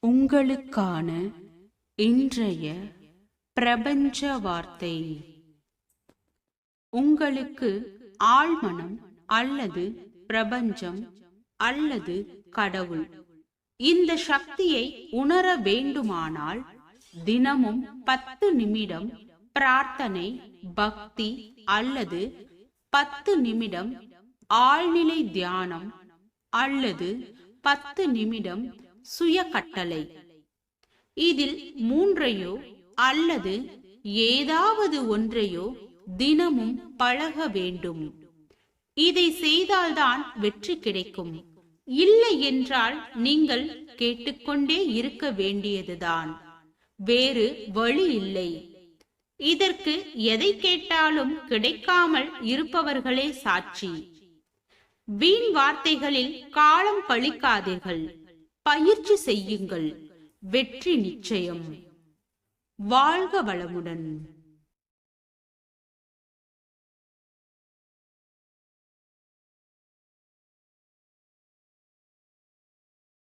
உங்களுக்கான இன்றைய பிரபஞ்ச வார்த்தை. உங்களுக்கு ஆழ்மனம் அல்லது பிரபஞ்சம் அல்லது கடவுள் இந்த சக்தியை உணர வேண்டுமானால் தினமும் 10 நிமிடம் பிரார்த்தனை, பக்தி அல்லது 10 நிமிடம் ஆழ்நிலை தியானம் அல்லது 10 நிமிடம் சுய கட்டளை, இதில் 3ஐயோ அல்லது ஏதாவது ஒன்றையோ தினமும் பழக வேண்டும். இதை செய்தால்தான் வெற்றி கிடைக்கும். இல்லை என்றால் நீங்கள் கேட்டுக்கொண்டே இருக்க வேண்டியதுதான், வேறு வழி இல்லை. இதற்கு எதை கேட்டாலும் கிடைக்காமல் இருப்பவர்களே சாட்சி. வீண் வார்த்தைகளில் காலம் கழிக்காதீர்கள். பயிற்சி செய்யுங்கள், வெற்றி நிச்சயம். வாழ்க வளமுடன்.